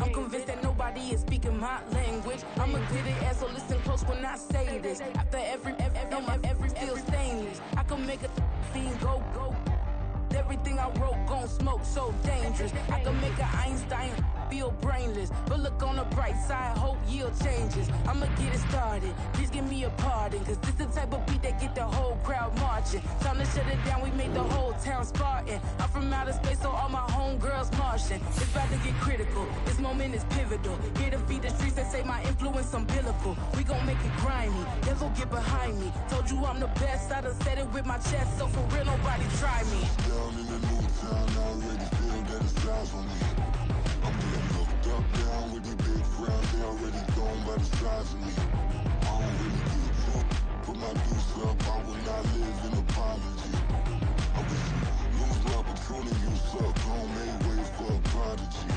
I'm convinced that nobody is speaking my language. I'ma get it as so listen close when I say this. After every feel stainless. I can make a fiend go. Everything I wrote gon' smoke, so dangerous. I can make an Einstein feel brainless. But look on the bright side, hope yield changes. I'ma get it started, please give me a pardon. Cause this the type of beat that get the whole crowd marching. Time to shut it down, we made the whole town Spartan. I'm from outer space, so all my homegirls Martian. It's about to get critical, this moment is pivotal. Here to feed the streets that say my influence umbilical. We gon' make it grimy, devil get behind me. Told you I'm the best, I done said it with my chest. So for real, nobody try me. Down in the new town, I already feel that it's time for me. I'm getting looked up, down with the big crowd. They already gone by the size of me. I don't really give a fuck. Put my deuce up, I will not live in apology. I wish you lose the opportunity, you suck. Don't make way for a prodigy.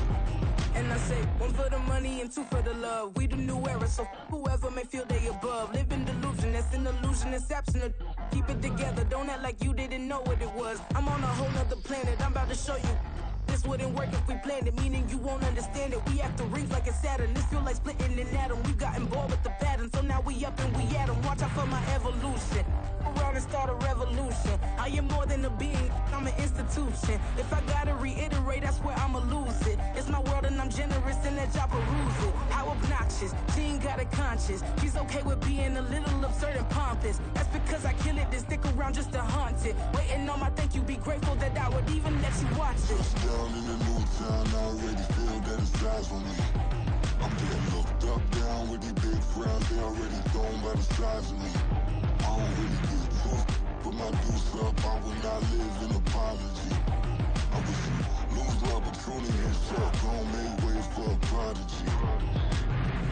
And I say, one for the money and two for the love. We the new era, so whoever may feel they above. Live in delusion, that's an illusion, that's absent. Keep it together, don't act like you didn't know what it was. I'm on a whole nother planet, I'm about to show you. This wouldn't work if we planned it, meaning you won't understand it. We have to rings like a Saturn, this feel like splitting an atom. We got involved with the pattern, so now we up and we at 'em. Watch out for my evolution, around and start a revolution. I am more than a being, I'm an institution. If I gotta reiterate, that's where I'ma lose it. It's my world and I'm generous and that y'all peruse it. How obnoxious, she ain't got a conscience. She's okay with being a little absurd and pompous. That's because I kill it, then stick around just to haunt it. Waiting on my thank you, be grateful that I would even let you watch this. Down in the new town, I already feel that it's time for me. I'm getting looked up, down with the big crowd. They already gone by the size of me. I don't really give a fuck. Put my deuce up, I will not live in apology. I wish you lose the opportunity and suck. Don't make way for a prodigy.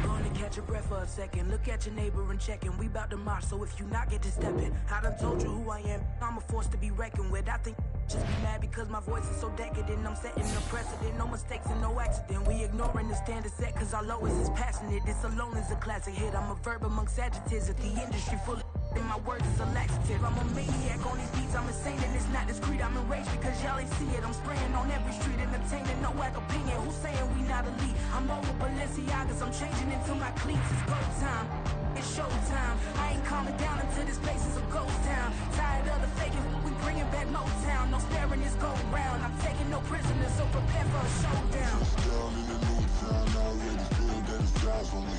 Going to catch your breath for a second. Look at your neighbor and check in. We bout to march, so if you not get to step in. I done told you who I am. I'm a force to be reckoned with. I think just be mad because my voice is so decadent. I'm setting a precedent, no mistakes and no accident. We ignoring the standard set cause our lowest is passionate. This alone is a classic hit. I'm a verb amongst adjectives at the industry full of and my words is a laxative. I'm a maniac on these beats, I'm insane and it's not discreet. I'm enraged because y'all ain't see it. I'm spraying on every street, entertaining, no whack opinion. Who's saying we not elite? I'm over Balenciagas, I'm changing into my cleats. It's go time, it's showtime. I ain't calming down until this place is a ghost town. Tired of the faking, we bringing back Motown. No sparing this go round. I'm taking no prisoners, so prepare for a showdown. Down in the new town, I already feel that it's time for me.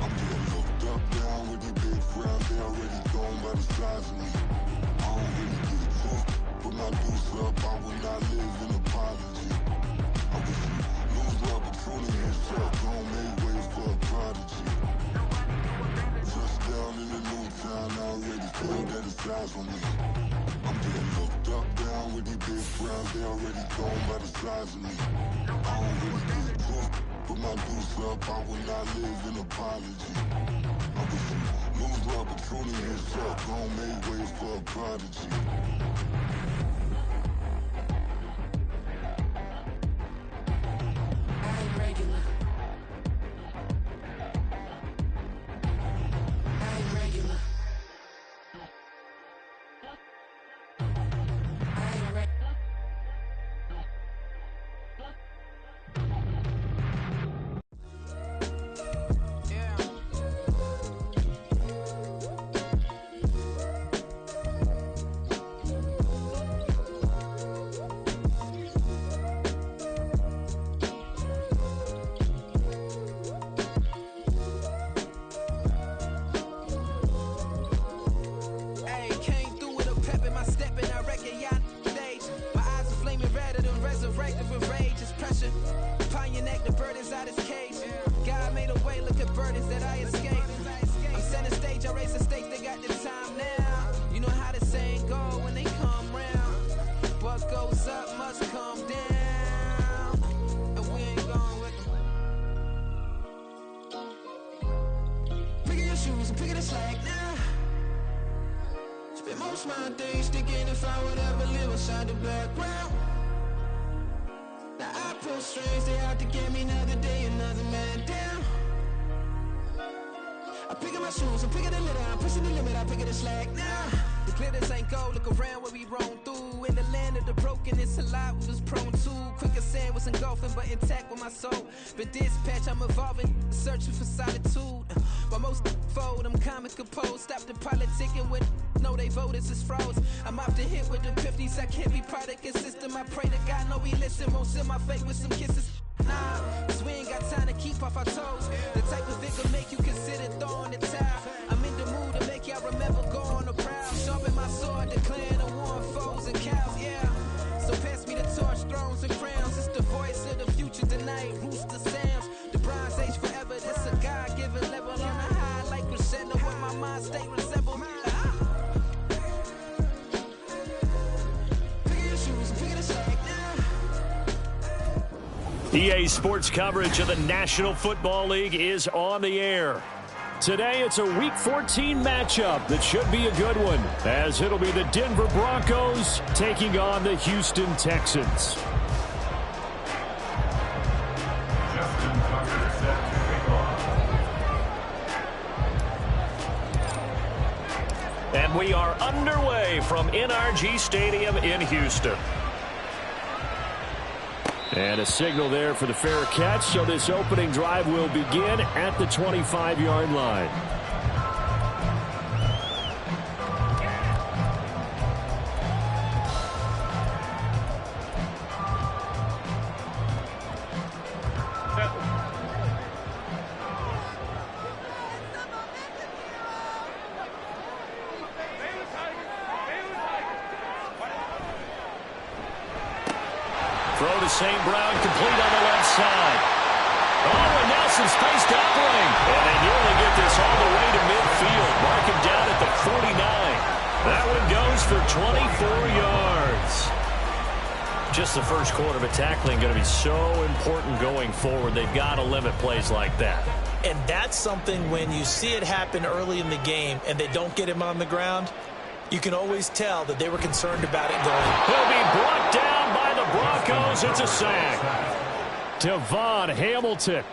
I'm getting looked up, down with the big crowd. They already gone by the size of me. I don't really give a fuck. Put my deuce up, I will not live in apology. I wish you lose the opportunity and suck. Don't make way for a prodigy. Just down in the new town, I already feel that it's time for me. I'm getting looked up, down with the big crowd. They already gone by the size of me. I don't really give a fuck. Put my deuce up, I will not live in apology. I wish you lose the opportunity and suck. Don't make way for a prodigy. I ain't regular. I ain't regular. I ain't regular. in the land of the broken, it's a lot we was prone to. Quicker sand was engulfing, but intact with my soul. But dispatch, I'm evolving, searching for solitude. While most fold, I'm comic composed. Stop the politicking with know they voters is froze. I'm often hit with epiphanies, I can't be product of system. I pray to God, no, he listen, won't send my fate with some kisses. Nah, cause we ain't got time to keep off our toes. The type of victim make you consider throwing the towel. I'm in the mood to make y'all remember going to proud. Sharpen my sword, declaring the war on foes and cows, yeah. So pass me the torch, thrones and crowns. It's the voice of the future tonight, rooster sounds. The Bronze Age forever, this a God-given level. On a high like crescendo, where my mind state resemble me. Pick your shoes, pick the shake now. EA Sports coverage of the National Football League is on the air. Today, it's a Week 14 matchup that should be a good one, as it'll be the Denver Broncos taking on the Houston Texans. And we are underway from NRG Stadium in Houston. And a signal there for the fair catch, so this opening drive will begin at the 25-yard line. Throw to St. Brown, complete on the left side. Oh, and Nelson spaced upling. And they nearly get this all the way to midfield. Mark him down at the 49. That one goes for 24 yards. Just the first quarter, but tackling going to be so important going forward. They've got to limit plays like that. And that's something when you see it happen early in the game and they don't get him on the ground, you can always tell that they were concerned about it going. He'll be brought down by the Broncos. It's a sack. Devon Hamilton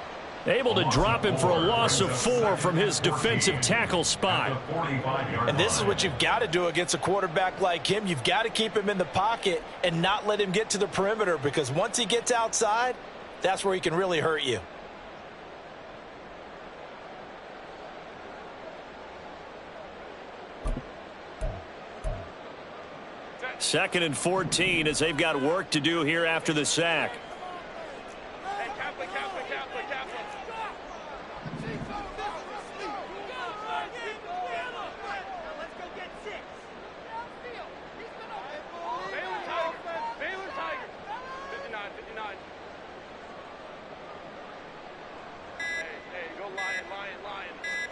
able to drop him for a loss of 4 from his defensive tackle spot. And this is what you've got to do against a quarterback like him. You've got to keep him in the pocket and not let him get to the perimeter, because once he gets outside, that's where he can really hurt you. Second and 14 as they've got work to do here after the sack.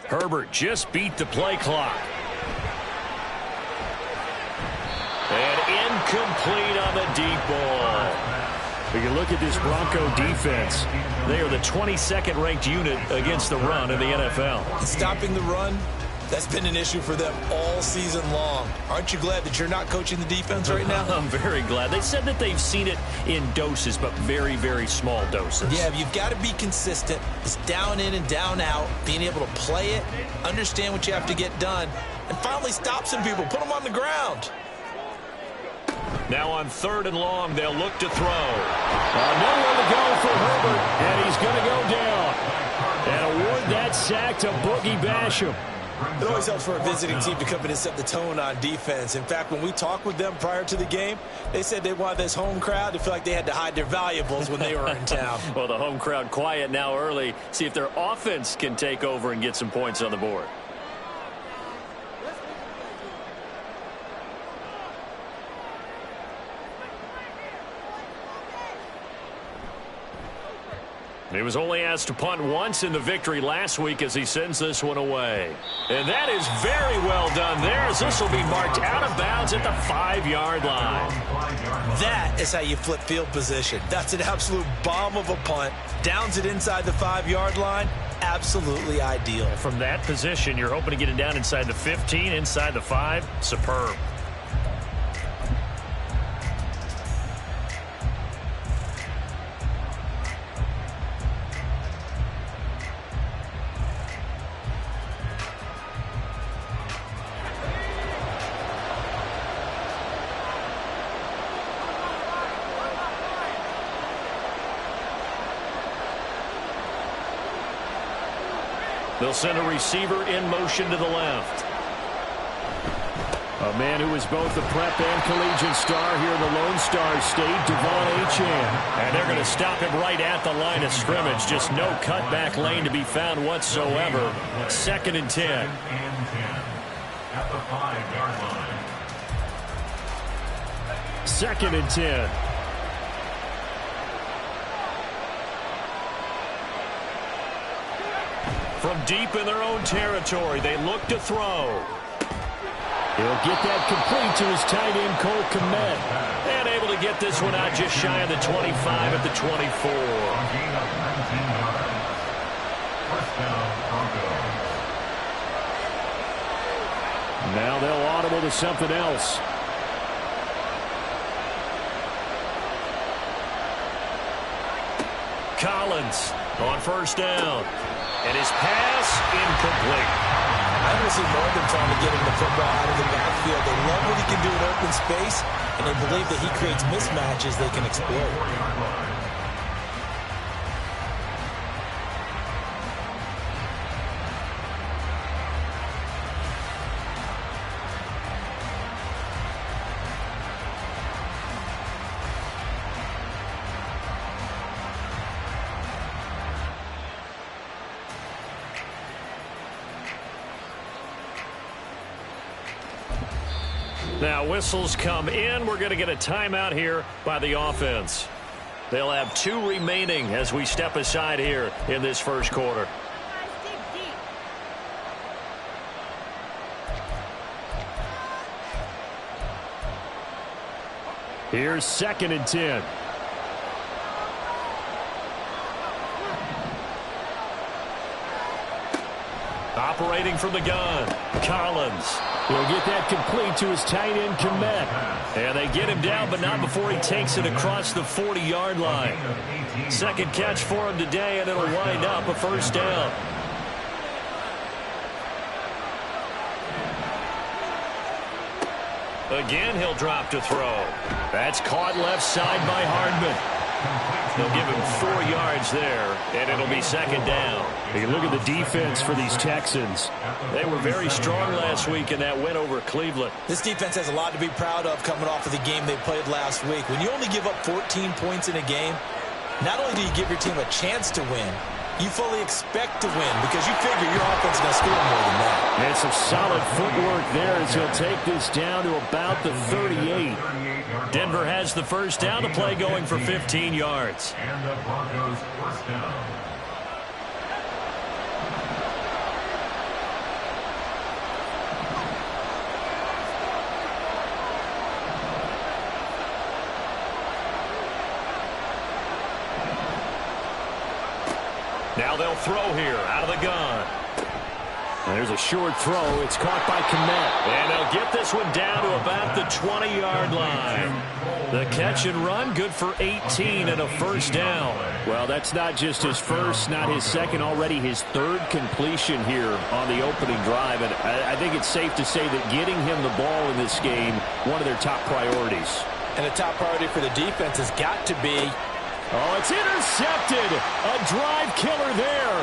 Herbert just beat the play clock. And incomplete on the deep ball. We can look at this Bronco defense. They are the 22nd ranked unit against the run in the NFL. Stopping the run, that's been an issue for them all season long. Aren't you glad that you're not coaching the defense right now? I'm very glad. They said that they've seen it in doses, but very, very small doses. Yeah, you've got to be consistent. It's down in and down out, being able to play it, understand what you have to get done, and finally stop some people, put them on the ground. Now on 3rd and long, they'll look to throw. Nowhere to go for Herbert, and he's going to go down. And award that sack to Boogie Basham. It always helps for a visiting team to come in and set the tone on defense. In fact, when we talked with them prior to the game, they said they wanted this home crowd to feel like they had to hide their valuables when they were in town. Well, the home crowd quiet now early. See if their offense can take over and get some points on the board. He was only asked to punt once in the victory last week as he sends this one away. And that is very well done there, as this will be marked out of bounds at the 5-yard line. That is how you flip field position. That's an absolute bomb of a punt. Downs it inside the 5-yard line. Absolutely ideal. From that position, you're hoping to get it down inside the 15, inside the 5. Superb. They'll send a receiver in motion to the left. A man who was both a prep and collegiate star here in the Lone Star State, Devon Achane. And they're going to stop him right at the line of scrimmage. Just no cutback lane to be found whatsoever. 2nd and 10. At the 5-yard line. 2nd and 10. From deep in their own territory, they look to throw. He'll get that complete to his tight end, Cole Kmet. And able to get this one out just shy of the 25 at the 24. First down, Bronco. Now they'll audible to something else. Collins on first down. And his pass incomplete. I don't see more than trying to get him the football out of the backfield. They love what he can do in open space, and they believe that he creates mismatches they can exploit. Now whistles come in. We're going to get a timeout here by the offense. They'll have 2 remaining as we step aside here in this first quarter. Here's 2nd and 10. Operating from the gun, Collins. He'll get that complete to his tight end, Kmet. And they get him down, but not before he takes it across the 40-yard line. 2nd catch for him today, and it'll wind up a first down. Again, he'll drop to throw. That's caught left side by Hardman. They'll give him 4 yards there, and it'll be 2nd down. You look at the defense for these Texans. They were very strong last week in that win over Cleveland. This defense has a lot to be proud of coming off of the game they played last week. When you only give up 14 points in a game, not only do you give your team a chance to win, you fully expect to win because you figure your offense is going to score more than that. And some solid footwork there as he'll take this down to about the 38. Denver has the first down to play going for 15 yards. And the Broncos first down. Now they'll throw here out of the gun. There's a short throw. It's caught by Kmet. And they'll get this one down to about the 20-yard line. The catch and run, good for 18 and a first down. Well, that's not just his first, not his second, already his 3rd completion here on the opening drive. And I think it's safe to say that getting him the ball in this game, one of their top priorities. And a top priority for the defense has got to be... Oh, it's intercepted. A drive killer there.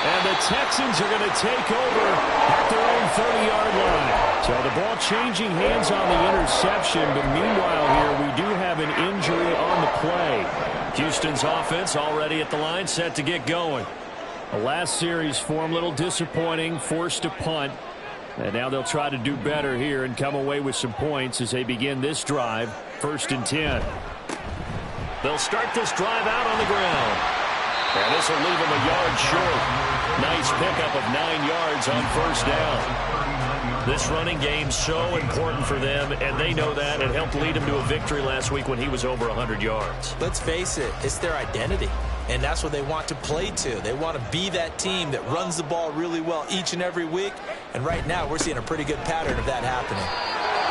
And the Texans are going to take over at their own 30-yard line. So the ball changing hands on the interception, but meanwhile here we do have an injury on the play. Houston's offense already at the line, set to get going. The last series for them, a little disappointing, forced to punt. And now they'll try to do better here and come away with some points as they begin this drive. 1st and 10. They'll start this drive out on the ground. And this will leave them a yard short. Nice pickup of 9 yards on first down. This running game so important for them, and they know that. It helped lead them to a victory last week when he was over 100 yards. Let's face it, it's their identity, and that's what they want to play to. They want to be that team that runs the ball really well each and every week, and right now we're seeing a pretty good pattern of that happening.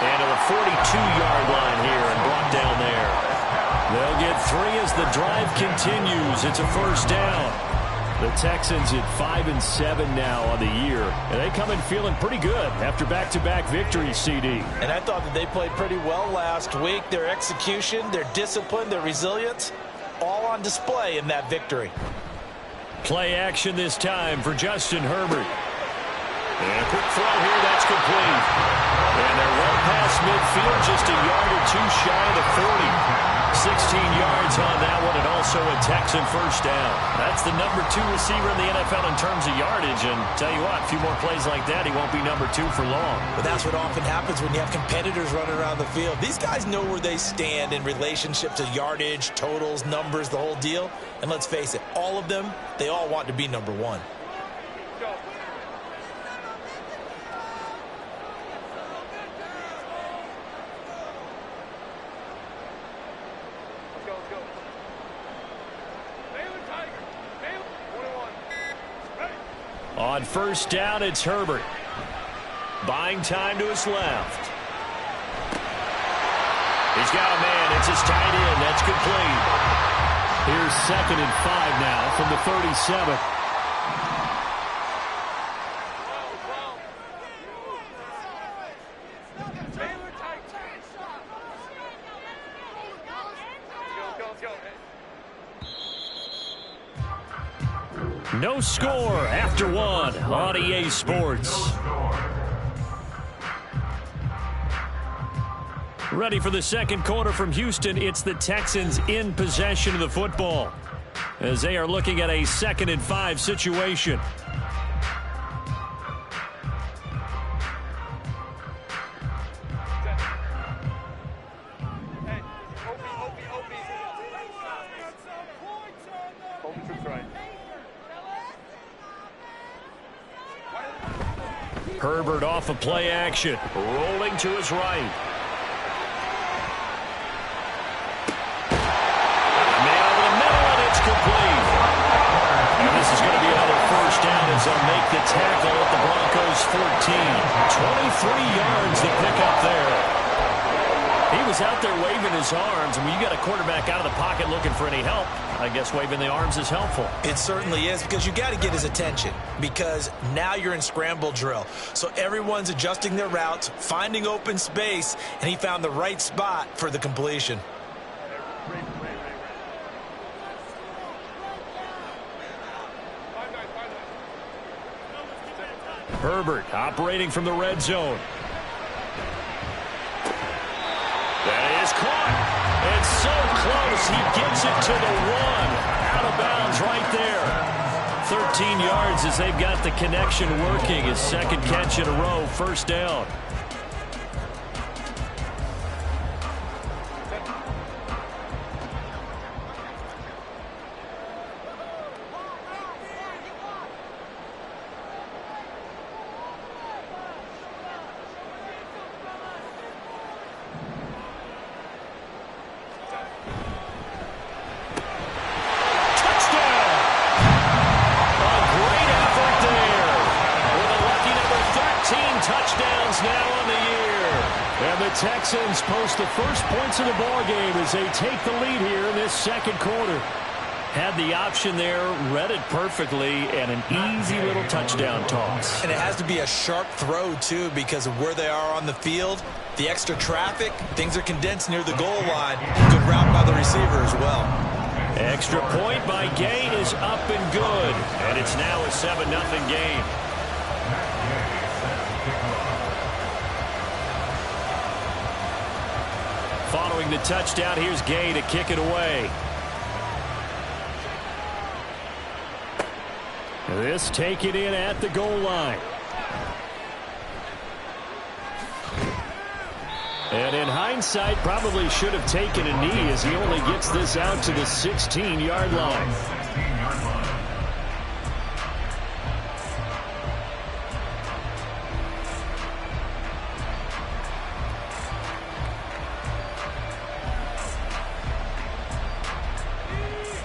And to the 42-yard line here and brought down there. They'll get 3 as the drive continues. It's a first down. The Texans at 5-7 now on the year. And they come in feeling pretty good after back-to-back victories, CD. And I thought that they played pretty well last week. Their execution, their discipline, their resilience, all on display in that victory. Play action this time for Justin Herbert. And a quick throw here, that's complete. And they're well past midfield, just a yard or two shy of the 40. 16 yards on that one, and also a Texan first down. That's the number 2 receiver in the NFL in terms of yardage. And tell you what, a few more plays like that, he won't be number 2 for long. But that's what often happens when you have competitors running around the field. These guys know where they stand in relationship to yardage, totals, numbers, the whole deal. And let's face it, all of them, they all want to be number 1. On first down, it's Herbert. Buying time to his left. He's got a man. It's his tight end. That's complete. Here's 2nd and 5 now from the 37. No score after 1 on EA Sports. Ready for the second quarter from Houston. It's the Texans in possession of the football as they are looking at a 2nd and 5 situation. Herbert off of play action, rolling to his right. Man over the middle, and it's complete. And this is going to be another first down as they'll make the tackle at the Broncos 14. 23 yards to pick up there. He was out there waving his arms, and when you got a quarterback out of the pocket looking for any help, I guess waving the arms is helpful. It certainly is, because you got to get his attention, because now you're in scramble drill. So everyone's adjusting their routes, finding open space, and he found the right spot for the completion. Herbert operating from the red zone. That is caught. It's so close. He gets it to the 1. Out of bounds right there. 13 yards as they've got the connection working. His second catch in a row. First down. Texans post the first points of the ball game as they take the lead here in this second quarter. Had the option there, read it perfectly, and an easy little touchdown toss. And it has to be a sharp throw, too, because of where they are on the field. The extra traffic, things are condensed near the goal line. Good route by the receiver as well. Extra point by Gay is up and good. And it's now a 7-0 game. Following the touchdown, here's Gay to kick it away. This taken in at the goal line. And in hindsight, probably should have taken a knee as he only gets this out to the 16-yard line.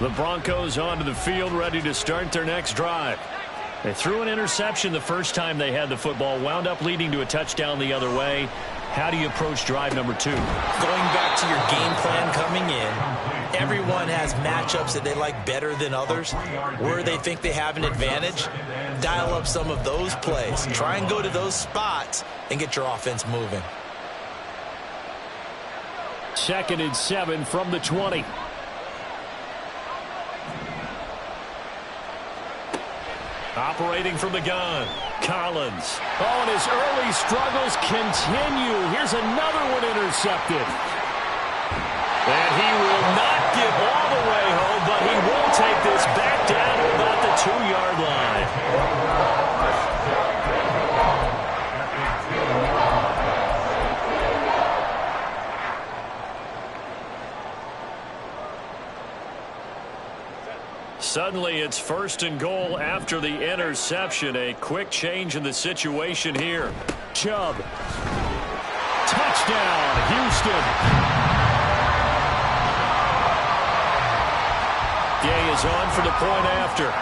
The Broncos onto the field, ready to start their next drive. They threw an interception the first time they had the football, wound up leading to a touchdown the other way. How do you approach drive number 2? Going back to your game plan coming in, everyone has matchups that they like better than others. Where they think they have an advantage, dial up some of those plays. Try and go to those spots and get your offense moving. 2nd and 7 from the 20. Operating from the gun, Collins. Oh, and his early struggles continue. Here's another one intercepted. And he will not get all the way home, but he will take this back down to about the 2-yard line. Suddenly, it's 1st and goal after the interception. A quick change in the situation here. Chubb. Touchdown, Houston. Gay is on for the point after.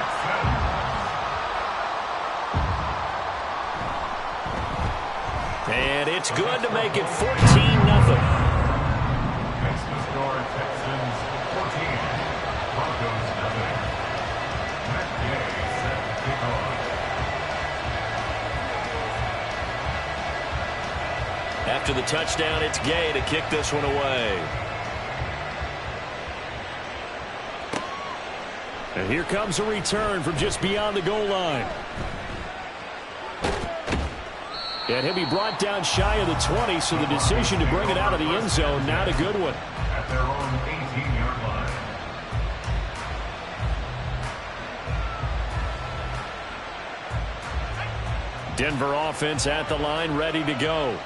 And it's good to make it 14-0. Next to score, Texans 14, Broncos 0. Matt Gay set to kick off. After the touchdown, it's Gay to kick this one away. And here comes a return from just beyond the goal line. And he'll be brought down shy of the 20, so the decision to bring it out of the end zone, not a good one. At their own 18-yard line. Denver offense at the line, ready to go.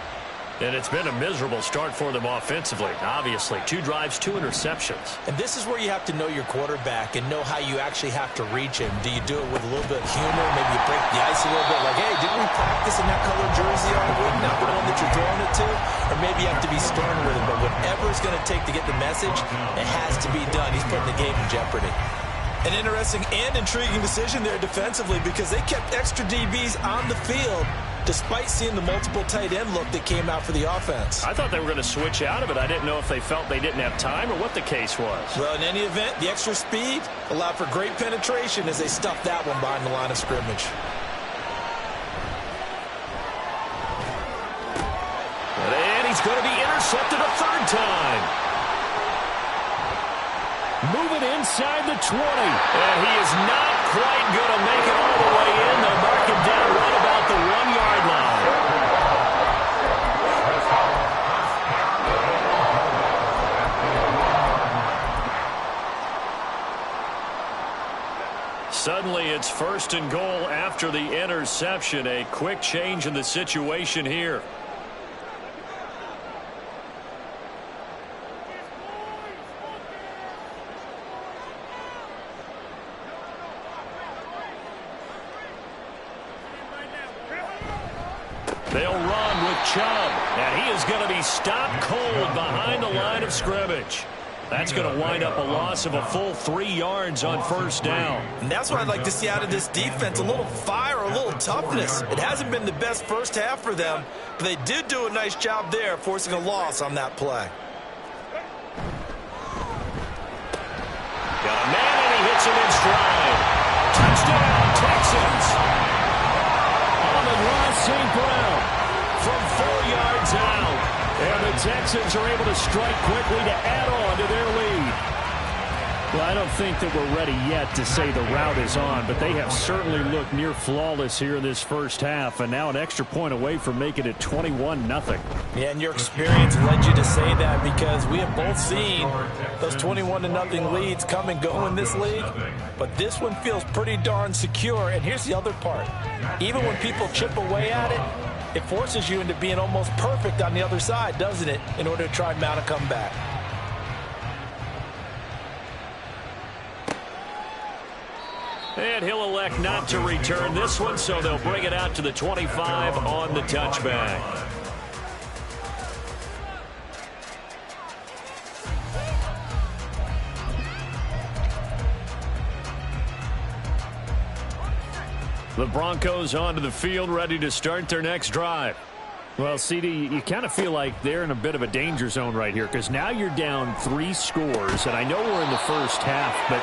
And it's been a miserable start for them offensively. Obviously, 2 drives, 2 interceptions. And this is where you have to know your quarterback and know how you actually have to reach him. Do you do it with a little bit of humor? Maybe you break the ice a little bit. Like, hey, didn't we practice in that color jersey all week? Not the one that you're throwing it to? Or maybe you have to be stern with him. But whatever it's going to take to get the message, it has to be done. He's putting the game in jeopardy. An interesting and intriguing decision there defensively because they kept extra DBs on the field despite seeing the multiple tight end look that came out for the offense. I thought they were going to switch out of it. I didn't know if they felt they didn't have time or what the case was. Well, in any event, the extra speed allowed for great penetration as they stuffed that one behind the line of scrimmage. And he's going to be intercepted a 3rd time. Moving inside the 20. And he is not quite going to make it all the way in. They'll mark him down right about the 1-yard line. Suddenly, it's 1st and goal after the interception. A quick change in the situation here. They'll run with Chubb, and he is going to be stopped cold behind the line of scrimmage. That's going to wind up a loss of a full 3 yards on 1st down. And that's what I'd like to see out of this defense, a little fire, a little toughness. It hasn't been the best first half for them, but they did do a nice job there forcing a loss on that play. Got a man, and he hits him in stride. Touchdown, Texans. Amon-Ra St. Brown from 4 yards out. And the Texans are able to strike quickly to add on to their lead. Well, I don't think that we're ready yet to say the route is on, but they have certainly looked near flawless here in this first half, and now an extra point away from making it 21-0. Yeah, and your experience led you to say that because we have both seen those 21-0 leads come and go in this league, but this one feels pretty darn secure. And here's the other part. Even when people chip away at it, it forces you into being almost perfect on the other side, doesn't it, in order to try and mount a comeback. And he'll elect not to return this one, so they'll bring it out to the 25 on the touchback. The Broncos onto the field, ready to start their next drive. Well, CD, you kind of feel like they're in a bit of a danger zone right here because now you're down 3 scores, and I know we're in the first half, but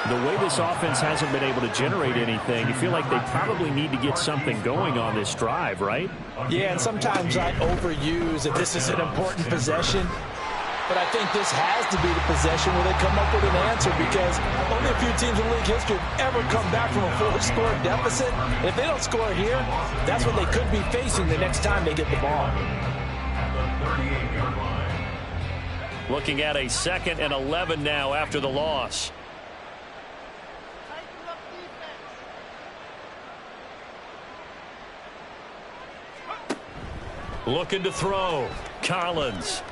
the way this offense hasn't been able to generate anything, you feel like they probably need to get something going on this drive, right? Yeah, and sometimes I overuse if this is an important possession. but I think this has to be the possession where they come up with an answer, because only a few teams in league history have ever come back from a 4-score deficit. And if they don't score here, that's what they could be facing the next time they get the ball. Looking at a 2nd and 11 now after the loss. Looking to throw. Collins.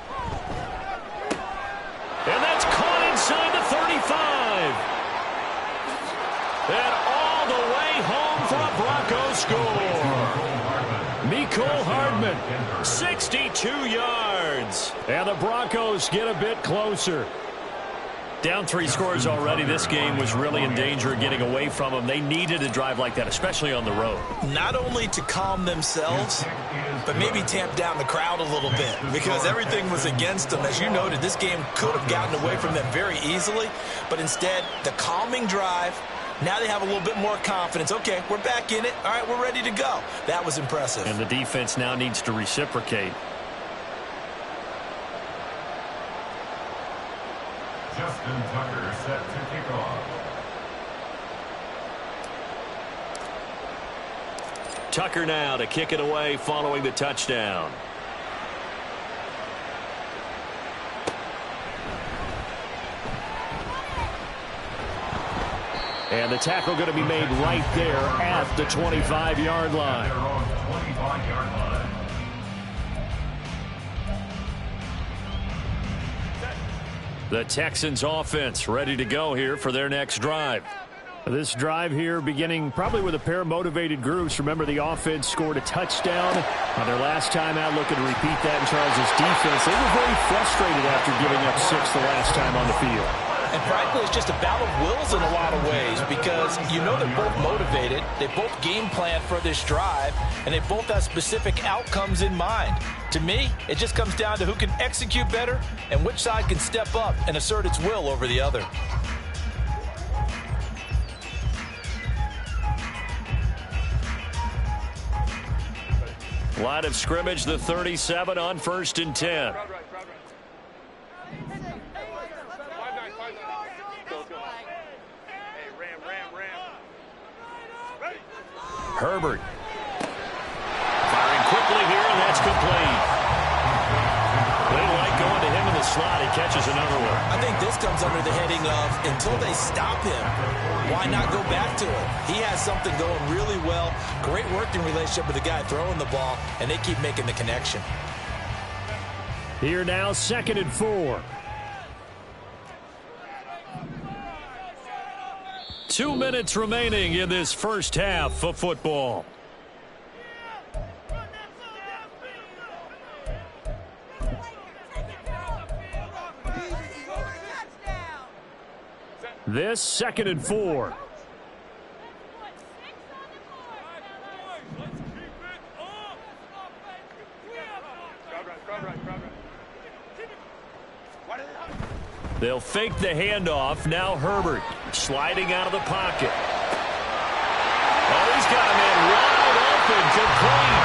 And that's caught inside the 35. And all the way home for a Bronco score. Mecole Hardman, 62 yards. And the Broncos get a bit closer. Down 3 scores already. This game was really in danger of getting away from them. They needed a drive like that, especially on the road. Not only to calm themselves, but maybe tamp down the crowd a little bit, because everything was against them. As you noted, this game could have gotten away from them very easily, but instead, the calming drive, now they have a little bit more confidence. Okay, we're back in it. All right, we're ready to go. That was impressive. And the defense now needs to reciprocate. Justin Tucker set to kick off. Tucker now to kick it away following the touchdown. And the tackle going to be made right there at the 25-yard line. They're on the 25-yard line. The Texans offense ready to go here for their next drive. This drive here beginning probably with a pair of motivated groups. Remember, the offense scored a touchdown on their last time out, looking to repeat that in Charles' defense. They were very frustrated after giving up 6 the last time on the field. And frankly, it's just a battle of wills in a lot of ways, because you know they're both motivated, they both game plan for this drive, and they both have specific outcomes in mind. To me, it just comes down to who can execute better and which side can step up and assert its will over the other. Line of scrimmage, the 37 on 1st and 10. Herbert. Firing quickly here, and that's complete. They like going to him in the slot. He catches another one. I think this comes under the heading of, until they stop him, why not go back to it? He has something going really well. Great working relationship with the guy throwing the ball, and they keep making the connection. Here now, 2nd and 4. 2 minutes remaining in this first half of football. This 2nd and 4. They'll fake the handoff. Now Herbert sliding out of the pocket. Oh, he's got a man wide open, complete.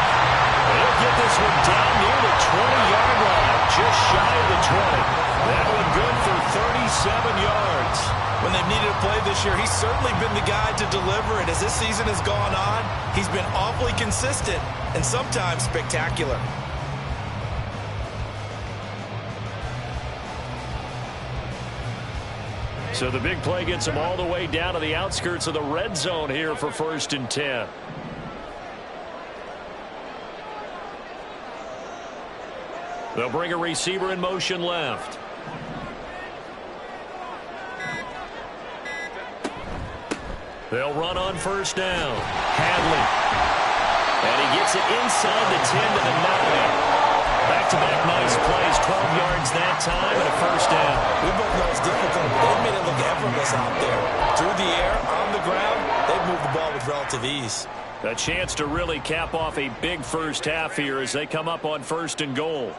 He'll get this one down near the 20-yard line, just shy of the 20. That one good for 37 yards. When they've needed a play this year, he's certainly been the guy to deliver it. As this season has gone on, he's been awfully consistent and sometimes spectacular. So the big play gets him all the way down to the outskirts of the red zone here for 1st and 10. They'll bring a receiver in motion left. They'll run on 1st down. Hadley. And he gets it inside the 10 to the 9. Back-to-back nice plays, 12 yards that time, and a 1st down. We both know it's difficult. They've made it look effortless out there. Through the air, on the ground, they've moved the ball with relative ease. A chance to really cap off a big first half here as they come up on 1st and goal.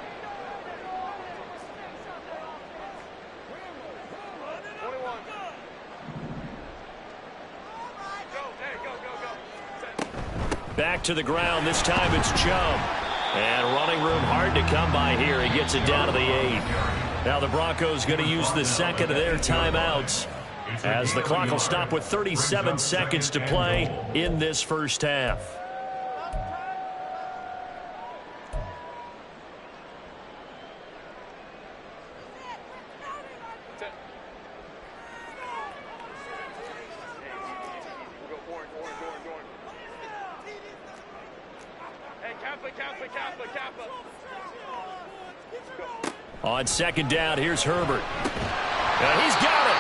Back to the ground. This time it's Chubb. And running room hard to come by here. He gets it down to the 8. Now the Broncos going to use the second of their timeouts as the clock will stop with 37 seconds to play in this first half. On second down, here's Herbert. He's got it.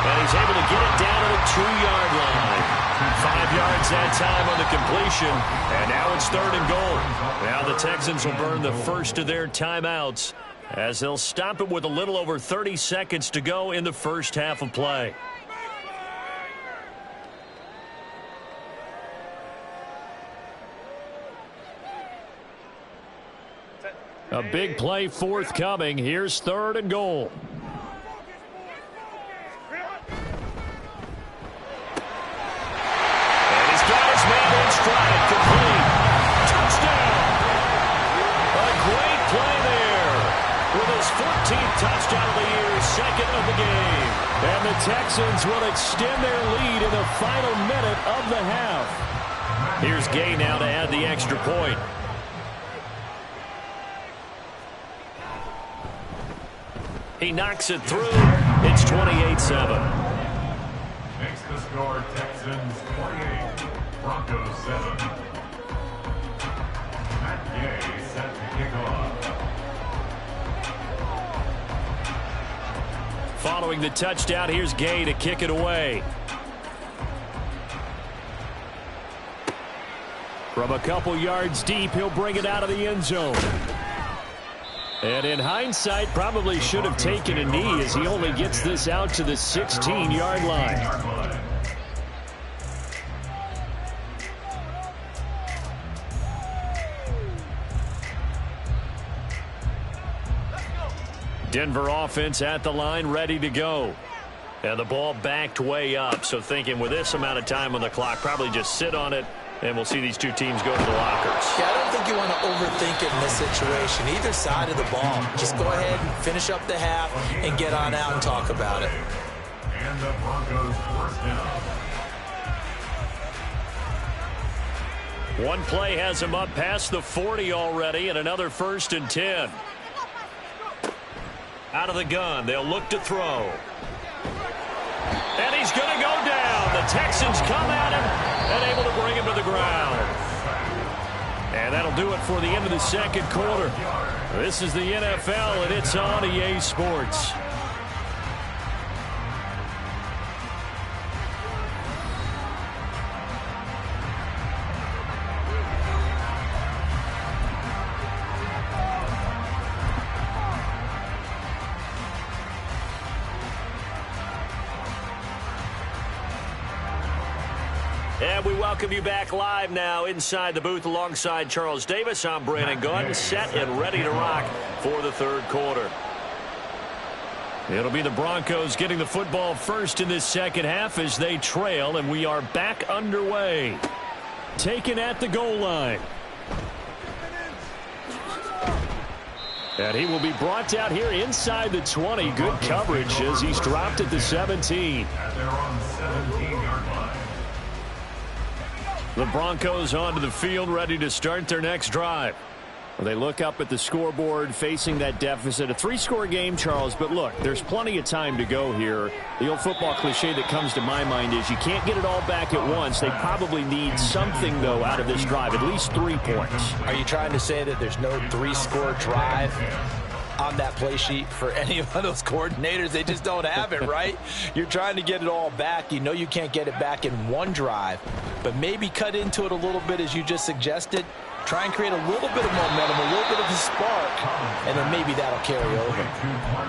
And he's able to get it down to the 2-yard line. 5 yards that time on the completion. And now it's 3rd and goal. Now the Texans will burn the first of their timeouts as they'll stop it with a little over 30 seconds to go in the first half of play. A big play forthcoming. Here's 3rd and goal. And he's got his man in stride. Complete. Touchdown. A great play there. With his 14th touchdown of the year, 2nd of the game. And the Texans will extend their lead in the final minute of the half. Here's Gay now to add the extra point. He knocks it through. It's 28-7. Makes the score Texans 28, Broncos 7. Matt Gay set to kick off. Following the touchdown, here's Gay to kick it away. From a couple yards deep, he'll bring it out of the end zone. And in hindsight, probably should have taken a knee as he only gets this out to the 16-yard line. Denver offense at the line, ready to go. And the ball backed way up, so thinking with this amount of time on the clock, probably just sit on it, and we'll see these two teams go to the lockers. Yeah, I don't think you want to overthink it in this situation. Either side of the ball. Just go ahead and finish up the half and get on out and talk about it. And the Broncos first down. One play has him up past the 40 already, and another 1st and 10. Out of the gun, they'll look to throw. And he's going to go down. The Texans come at him and able to bring him to the ground. And that'll do it for the end of the second quarter. This is the NFL, and it's on EA Sports. And we welcome you back live now inside the booth alongside Charles Davis. I'm Brandon Gaudin, set and ready to rock for the third quarter. It'll be the Broncos getting the football first in this second half as they trail, and we are back underway. Taken at the goal line. And he will be brought down here inside the 20. Good coverage as he's dropped at the 17. At their own 17-yard line. The Broncos onto the field, ready to start their next drive. Well, they look up at the scoreboard, facing that deficit. A 3-score game, Charles, but look, there's plenty of time to go here. The old football cliche that comes to my mind is you can't get it all back at once. They probably need something, though, out of this drive, at least 3 points. Are you trying to say that there's no 3-score drive on that play sheet for any of those coordinators? They just don't have it, right? You're trying to get it all back. You know you can't get it back in one drive, but maybe cut into it a little bit as you just suggested. Try and create a little bit of momentum, a little bit of a spark, and then maybe that'll carry over.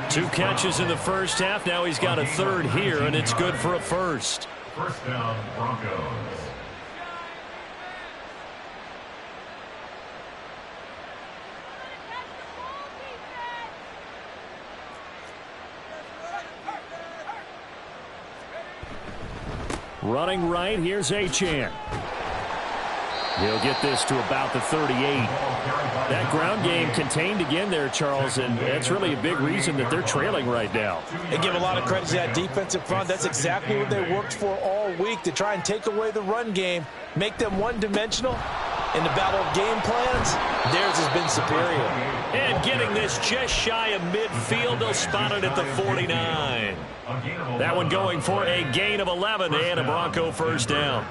2 catches in the first half. Now he's got a third here, and it's good for a first. First down, Broncos. Running right, here's Achane. He'll get this to about the 38. That ground game contained again there, Charles, and that's really a big reason that they're trailing right now. They give a lot of credit to that defensive front. That's exactly what they worked for all week, to try and take away the run game, make them one-dimensional. In the battle of game plans, theirs has been superior. And getting this just shy of midfield, they'll spot it at the 49. That one going for a gain of 11 and a Bronco first down.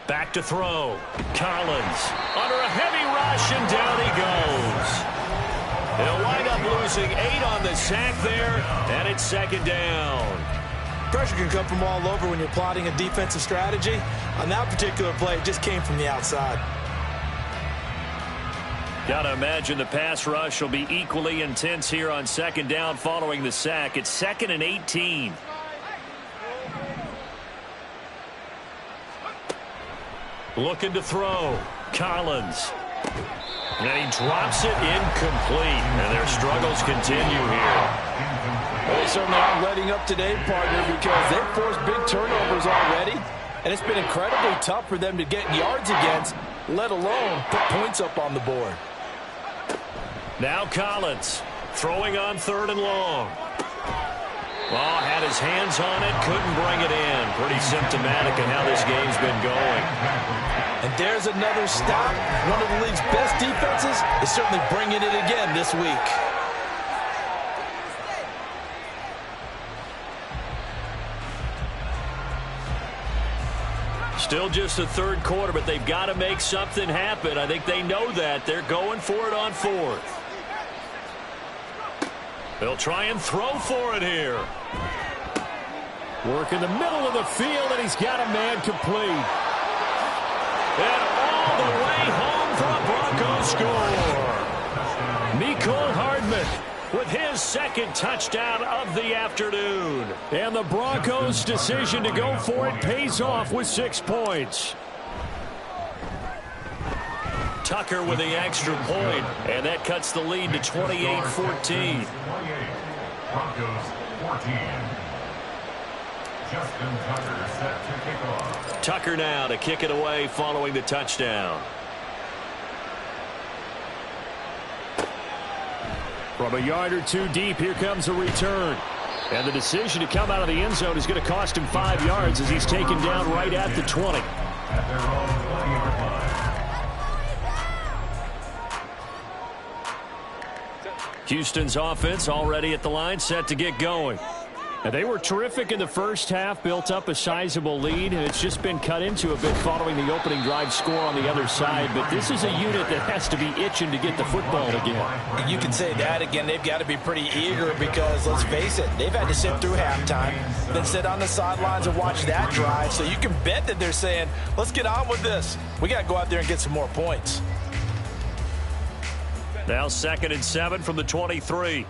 Back to throw. Collins under a heavy rush, and down he goes. He'll wind up losing 8 on the sack there, and it's second down. Pressure can come from all over when you're plotting a defensive strategy. On that particular play, it just came from the outside. Got to imagine the pass rush will be equally intense here on second down following the sack. It's 2nd and 18. Looking to throw. Collins. And he drops it incomplete. And their struggles continue here. Well, they certainly aren't letting up today, partner, because they've forced big turnovers already. And it's been incredibly tough for them to get yards against, let alone put points up on the board. Now Collins throwing on 3rd and long. Oh, had his hands on it, couldn't bring it in. Pretty symptomatic of how this game's been going. And there's another stop. One of the league's best defenses is certainly bringing it again this week. Still just the 3rd quarter, but they've got to make something happen. I think they know that. They're going for it on 4th. They'll try and throw for it here. Work in the middle of the field, and he's got a man complete. And all the way home for a Bronco score. Mecole Hardman with his 2nd touchdown of the afternoon. And the Broncos' decision to go for it pays off with 6 points. Tucker with the extra point, and that cuts the lead to 28-14. Broncos 14. Justin Tucker set to kick off. Tucker now to kick it away following the touchdown. From a yard or 2 deep, here comes a return. And the decision to come out of the end zone is going to cost him 5 yards as he's taken down right at the 20. At their own 20-yard line. Houston's offense already at the line, set to get going. And they were terrific in the first half, built up a sizable lead, and it's just been cut into a bit following the opening drive score on the other side. But this is a unit that has to be itching to get the football again. You can say that again. They've got to be pretty eager because, let's face it, they've had to sit through halftime, then sit on the sidelines and watch that drive. So you can bet that they're saying, let's get on with this. We got to go out there and get some more points. Now 2nd and 7 from the 23.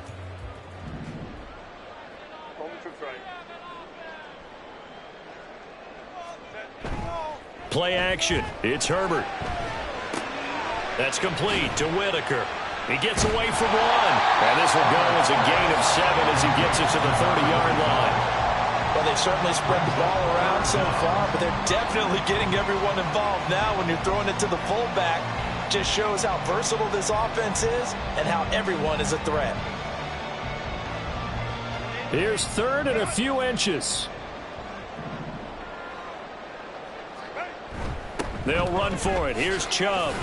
Play action. It's Herbert. That's complete to Whitaker. He gets away from 1. And this will go as a gain of 7 as he gets it to the 30-yard line. Well, they've certainly spread the ball around so far, but they're definitely getting everyone involved now when you're throwing it to the fullback. Just shows how versatile this offense is and how everyone is a threat. Here's 3rd and a few inches. They'll run for it. Here's Chubb.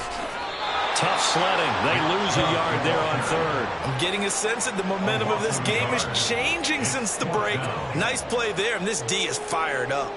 Tough sledding. They lose a yard there on 3rd. I'm getting a sense that the momentum of this game is changing since the break. Nice play there, and this D is fired up.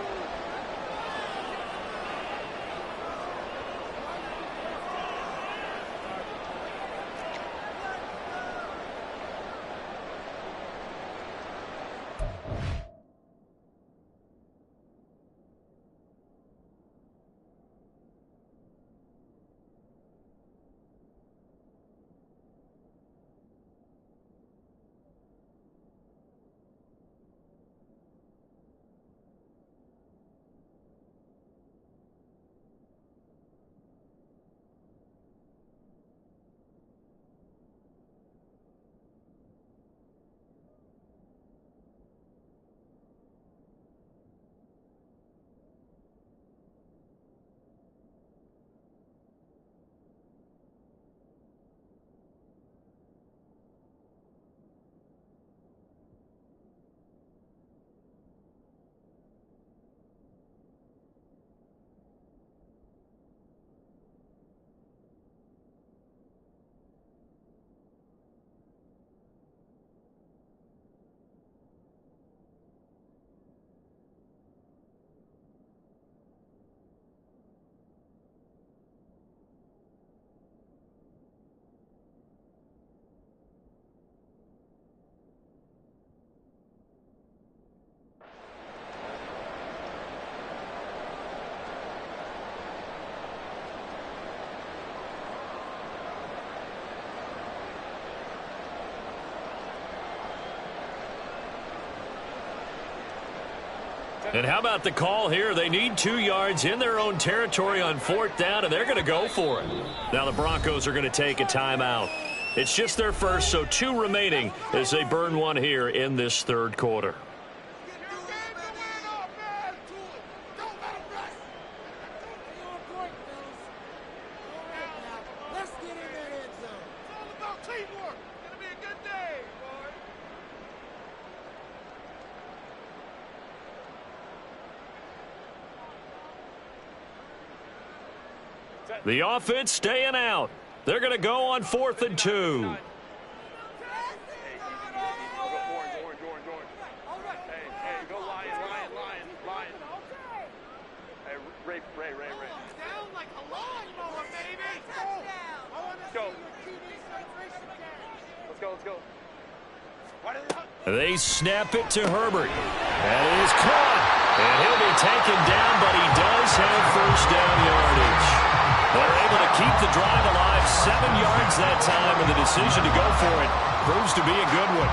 And how about the call here? They need 2 yards in their own territory on 4th down, and they're going to go for it. Now the Broncos are going to take a timeout. It's just their first, so 2 remaining as they burn one here in this 3rd quarter. The offense staying out. They're going to go on 4th and 2. They snap it to Herbert. That is caught. And he'll be taken down, but he does have 1st down yardage. They're able to keep the drive alive, 7 yards that time, and the decision to go for it proves to be a good one.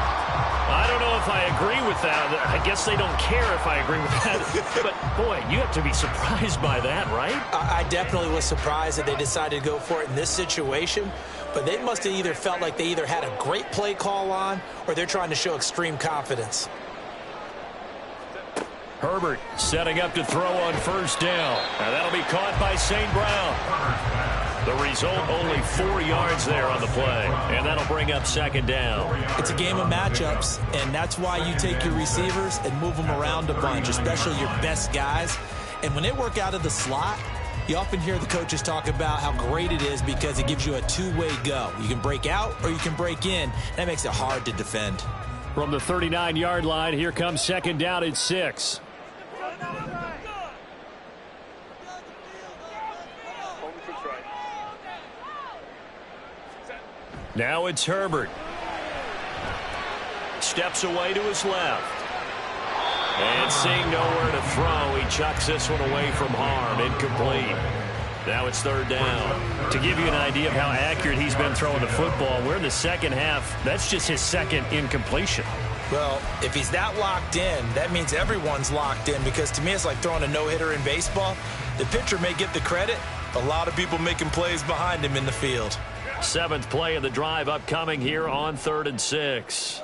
I don't know if I agree with that. I guess they don't care if I agree with that. But, boy, you have to be surprised by that, right? I definitely was surprised that they decided to go for it in this situation. But they must have either felt like they either had a great play call on or they're trying to show extreme confidence. Herbert setting up to throw on 1st down. And that'll be caught by St. Brown. The result, only 4 yards there on the play. And that'll bring up 2nd down. It's a game of matchups, and that's why you take your receivers and move them around a bunch, especially your best guys. And when they work out of the slot, you often hear the coaches talk about how great it is because it gives you a 2-way go. You can break out or you can break in. That makes it hard to defend. From the 39-yard line, here comes 2nd down at 6. Now it's Herbert. Steps away to his left. And seeing nowhere to throw, he chucks this one away from harm. Incomplete. Now it's 3rd down. To give you an idea of how accurate he's been throwing the football, we're in the 2nd half. That's just his 2nd incompletion. Well, if he's that locked in, that means everyone's locked in, because to me it's like throwing a no-hitter in baseball. The pitcher may get the credit, a lot of people making plays behind him in the field. 7th play of the drive upcoming here on 3rd and 6.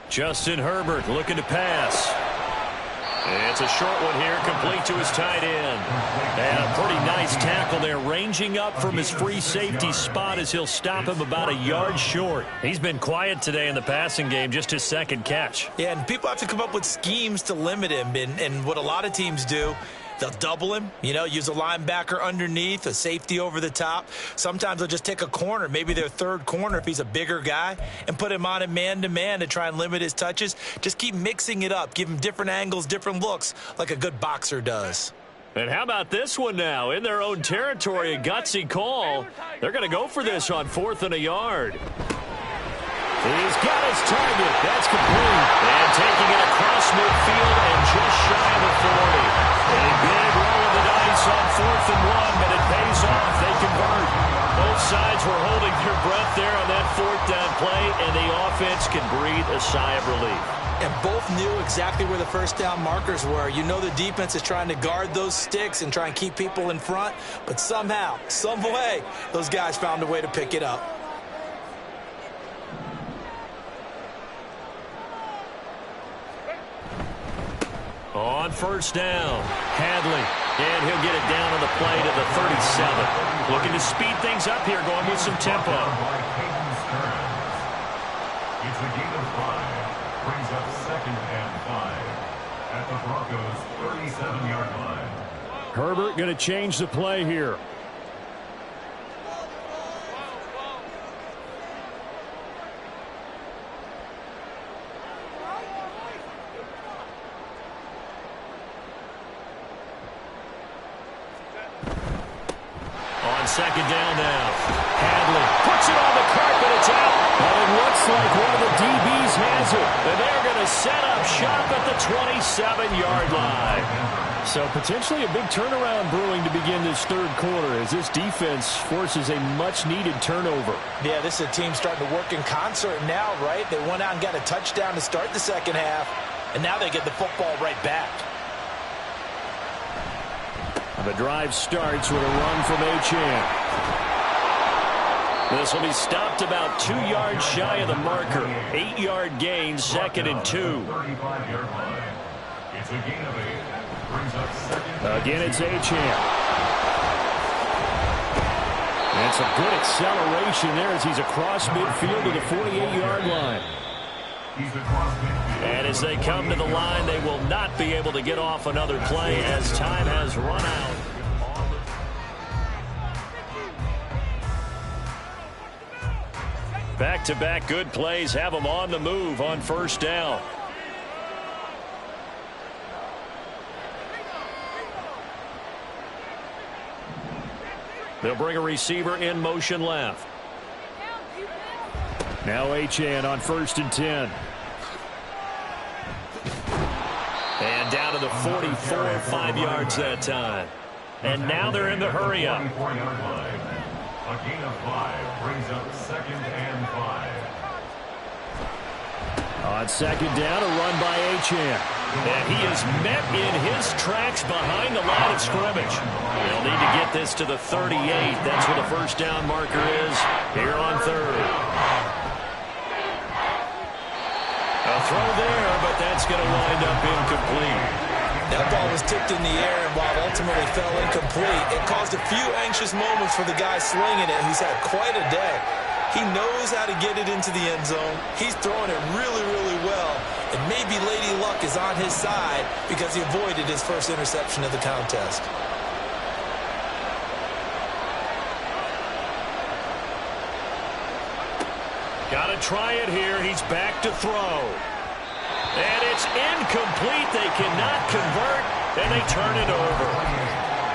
Justin Herbert looking to pass. It's a short one here, complete to his tight end. And a pretty nice tackle there, ranging up from his free safety spot as he'll stop him about a yard short. He's been quiet today in the passing game, just his 2nd catch. Yeah, and people have to come up with schemes to limit him. And what a lot of teams do, they'll double him, use a linebacker underneath, a safety over the top. Sometimes they'll just take a corner, maybe their 3rd corner if he's a bigger guy, and put him on a man-to-man to try and limit his touches. Just keep mixing it up, give him different angles, different looks, like a good boxer does. And how about this one now? In their own territory, a gutsy call. They're going to go for this on 4th and a yard. He's got his target. That's complete. And taking it across midfield and just shy of the 40. A big roll of the dice on 4th and 1, but it pays off. They convert. Both sides were holding their breath there on that 4th down play, and the offense can breathe a sigh of relief. And both knew exactly where the 1st down markers were. The defense is trying to guard those sticks and try and keep people in front, but somehow, some way, those guys found a way to pick it up. On 1st down, Hadley, and he'll get it down on the play to the 37. Looking to speed things up here, going with some tempo. It's a gain of 5. Brings up 2nd and 5 at the Broncos' 37-yard line. Herbert going to change the play here. On 2nd down now, Hadley puts it on the carpet. It's out. Well, it looks like one of the DBs has it, and they're going to set up shop at the 27-yard line. So potentially a big turnaround brewing to begin this third quarter as this defense forces a much-needed turnover. Yeah, this is a team starting to work in concert now, right? They went out and got a touchdown to start the second half, and now they get the football right back. The drive starts with a run from Achane. This will be stopped about 2 yards shy of the marker. 8-yard gain, 2nd and 2. It's a gain of 8. Brings up second. Again, it's Achane. And some good acceleration there as he's across midfield to the 48-yard line. He's across midfield. And as they come to the line, they will not be able to get off another play as time has run out. Back-to-back good plays have them on the move on first down. They'll bring a receiver in motion left. Now Achane on 1st and 10. And down to the 44, 5 yards that time. And now they're in the hurry up. 44-yard line. A gain of 5 brings up 2nd and 5. On 2nd down, a run by Achane. And he is met in his tracks behind the line of scrimmage. They'll need to get this to the 38. That's where the first down marker is here on 3rd. A throw there, but that's going to wind up incomplete. That ball was tipped in the air, and while it ultimately fell incomplete, it caused a few anxious moments for the guy slinging it, who's had quite a day. He knows how to get it into the end zone. He's throwing it really, really well, and maybe Lady Luck is on his side because he avoided his first interception of the contest. Got to try it here. He's back to throw. And it's incomplete. They cannot convert, and they turn it over.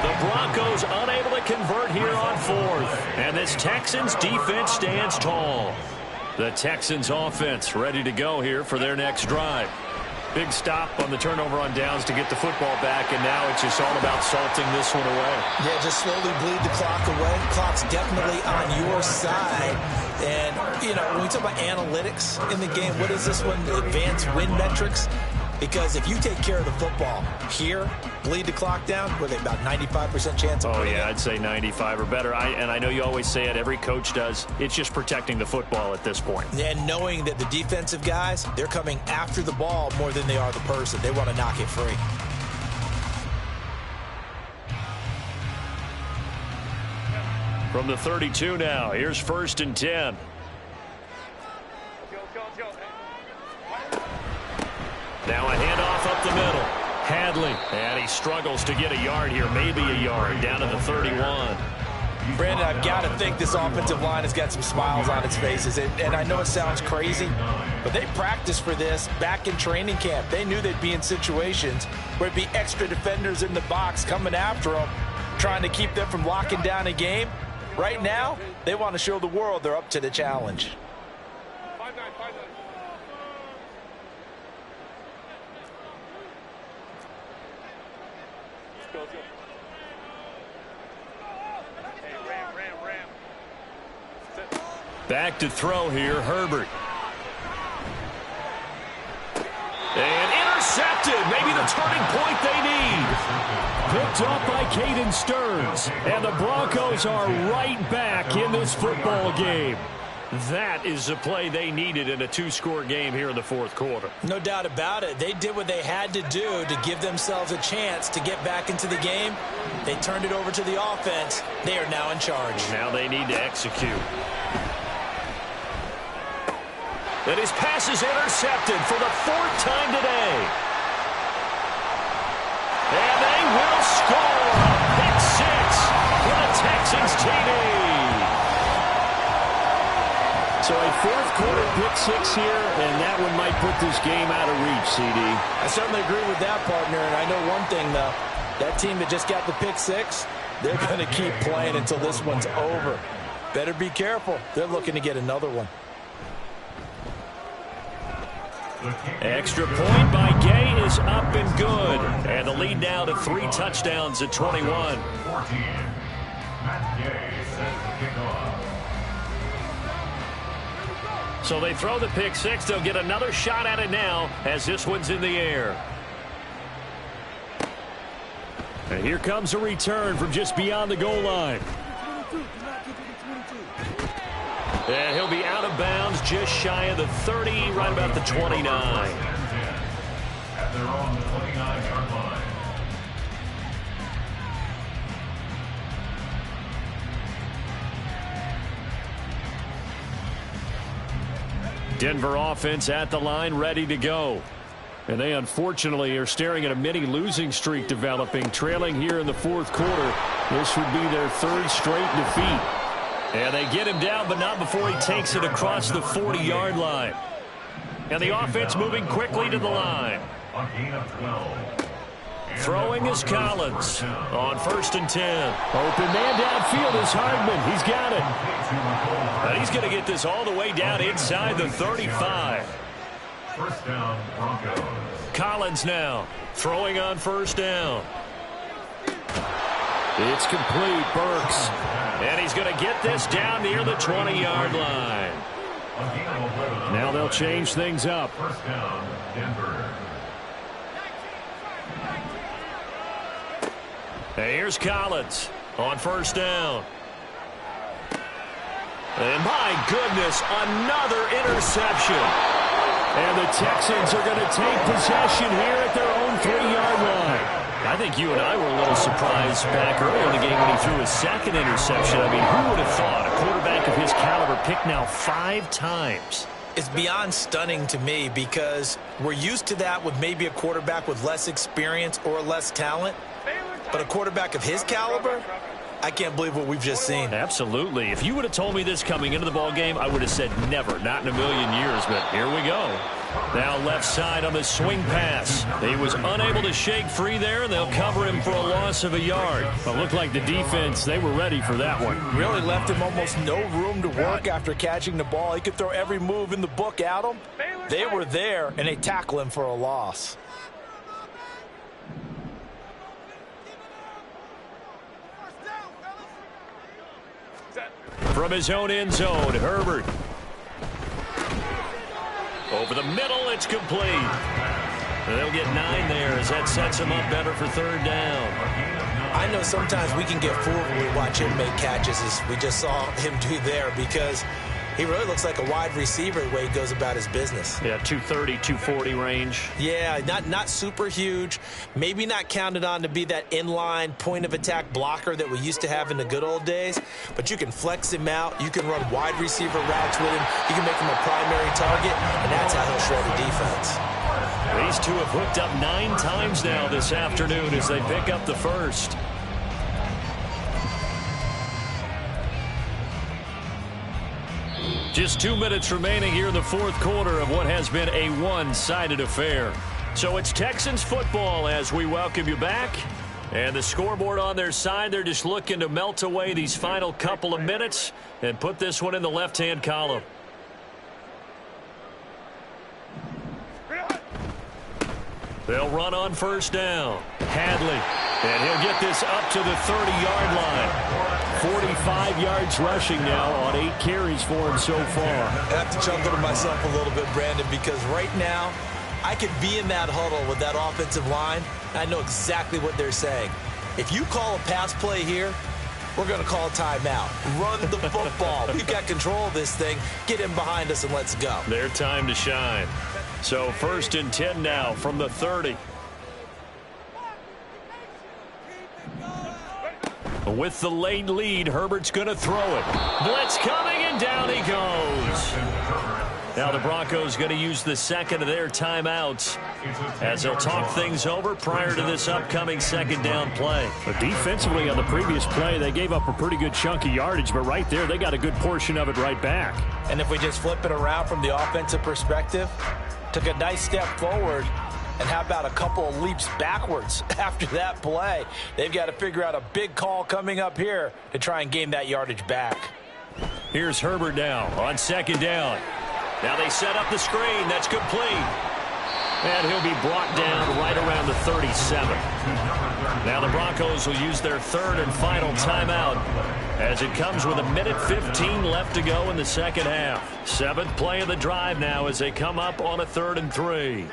The Broncos unable to convert here on 4th. And this Texans defense stands tall. The Texans offense ready to go here for their next drive. Big stop on the turnover on downs to get the football back, and now it's just all about salting this one away. Yeah, just slowly bleed the clock away. The clock's definitely on your side. And, you know, when we talk about analytics in the game, what is this one? Advanced win metrics? Because if you take care of the football here, bleed the clock down, with about 95% chance of winning. Oh, yeah, I'd say 95 or better. And I know you always say it, every coach does. It's just protecting the football at this point. And knowing that the defensive guys, they're coming after the ball more than they are the person. They want to knock it free. From the 32 now, here's 1st and 10. Now a handoff up the middle. Hadley, and he struggles to get a yard here, maybe a yard, down to the 31. Brandon, I've got to think this offensive line has got some smiles on its faces. And I know it sounds crazy, but they practiced for this back in training camp. They knew they'd be in situations where it'd be extra defenders in the box coming after them, trying to keep them from locking down a game. Right now, they want to show the world they're up to the challenge. Back to throw here, Herbert. And intercepted. Maybe the turning point they need. Picked up by Caden Stearns. And the Broncos are right back in this football game. That is the play they needed in a 2-score game here in the 4th quarter. No doubt about it. They did what they had to do to give themselves a chance to get back into the game. They turned it over to the offense. They are now in charge. Now they need to execute. And his pass is intercepted for the 4th time today. And they will score a pick 6 for the Texans TD. So a 4th quarter pick 6 here, and that one might put this game out of reach, CD. I certainly agree with that, partner. And I know one thing, though. That team that just got the pick 6, they're going to keep playing until this one's over. Better be careful. They're looking to get another one. Extra point by Gay is up and good. And the lead now to 3 touchdowns at 21. 14. Matt Gay sets the kickoff. So they throw the pick six. They'll get another shot at it now as this one's in the air. And here comes a return from just beyond the goal line. And he'll be out of bounds just shy of the 30, right about the 29. At their own 29-yard line. Denver offense at the line, ready to go. And they unfortunately are staring at a mini losing streak developing, trailing here in the fourth quarter. This would be their 3rd straight defeat. And they get him down, but not before he takes it across the 40-yard line. And the offense moving quickly to the line. A gain of 12. Throwing is Collins on 1st and 10. Open man downfield is Hardman. He's got it. And he's going to get this all the way down inside the 35. First down, Broncos. Collins now throwing on 1st down. It's complete, Burks. And he's going to get this down near the 20-yard line. Now they'll change things up. First down, Denver. And here's Collins on 1st down. And my goodness, another interception. And the Texans are going to take possession here at their own 3-yard line. I think you and I were a little surprised back earlier in the game when he threw his 2nd interception. I mean, who would have thought a quarterback of his caliber picked now 5 times? It's beyond stunning to me because we're used to that with maybe a quarterback with less experience or less talent. But a quarterback of his caliber, I can't believe what we've just seen. Absolutely. If you would have told me this coming into the ball game, I would have said never, not in a million years. But here we go. Now left side on the swing pass. He was unable to shake free there, and they'll cover him for a loss of a yard. But looked like the defense, they were ready for that one. Really left him almost no room to work after catching the ball. He could throw every move in the book at him. They were there, and they tackle him for a loss. From his own end zone, Herbert. Over the middle, it's complete. They'll get 9 there as that sets him up better for 3rd down. I know sometimes we can get fooled when we watch him make catches, as we just saw him do there, because he really looks like a wide receiver the way he goes about his business. Yeah, 230, 240 range. Yeah, not super huge. Maybe not counted on to be that inline point-of-attack blocker that we used to have in the good old days. But you can flex him out. You can run wide receiver routes with him. You can make him a primary target, and that's how he'll shred the defense. These two have hooked up 9 times now this afternoon as they pick up the first. Just 2 minutes remaining here in the fourth quarter of what has been a one-sided affair. So it's Texans football as we welcome you back. And the scoreboard on their side, they're just looking to melt away these final couple of minutes and put this one in the left-hand column. They'll run on 1st down. Hadley. And he'll get this up to the 30-yard line. 45 yards rushing now on 8 carries for him so far. I have to chuckle to myself a little bit, Brandon, because right now I could be in that huddle with that offensive line. I know exactly what they're saying. If you call a pass play here, we're going to call a timeout. Run the football. We've got control of this thing. Get in behind us and let's go. Their time to shine. So 1st and 10 now from the 30. With the late lead, Herbert's going to throw it. Blitz coming, and down he goes. Now the Broncos going to use the 2nd of their timeouts as they'll talk things over prior to this upcoming 2nd down play. But defensively on the previous play, they gave up a pretty good chunk of yardage, but right there, they got a good portion of it right back. And if we just flip it around from the offensive perspective, took a nice step forward, and how about a couple of leaps backwards after that play? They've got to figure out a big call coming up here to try and gain that yardage back. Here's Herbert now on 2nd down. Now they set up the screen. That's complete. And he'll be brought down right around the 37. Now the Broncos will use their third and final timeout as it comes with 1:15 left to go in the second half. Seventh play of the drive now as they come up on a 3rd and 3.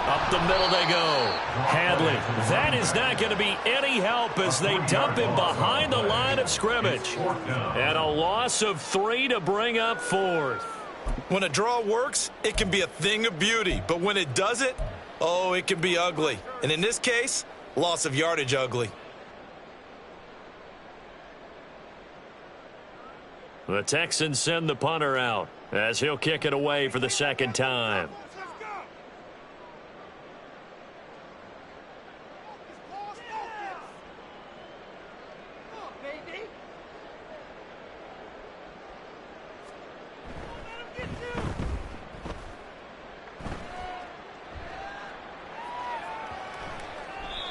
Up the middle they go. Hadley. That is not going to be any help as they dump him behind the line of scrimmage. And a loss of 3 to bring up 4th. When a draw works, it can be a thing of beauty. But when it doesn't, oh, it can be ugly. And in this case, loss of yardage ugly. The Texans send the punter out as he'll kick it away for the second time.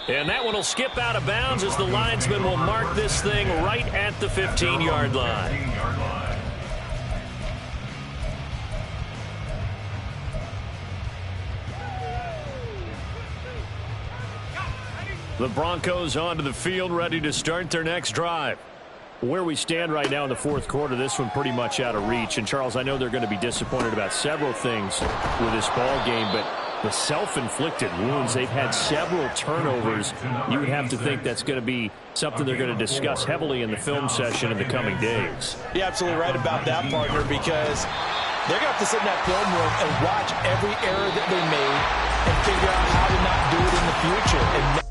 And that one will skip out of bounds as the linesman will mark this thing right at the 15-yard line. The Broncos onto the field, ready to start their next drive. Where we stand right now in the fourth quarter, this one pretty much out of reach. And, Charles, I know they're going to be disappointed about several things with this ball game, but the self-inflicted wounds, they've had several turnovers. You would have to think that's going to be something they're going to discuss heavily in the film session in the coming days. You're absolutely right about that, partner, because they're going to have to sit in that film room and watch every error that they made and figure out how to not do it in the future. And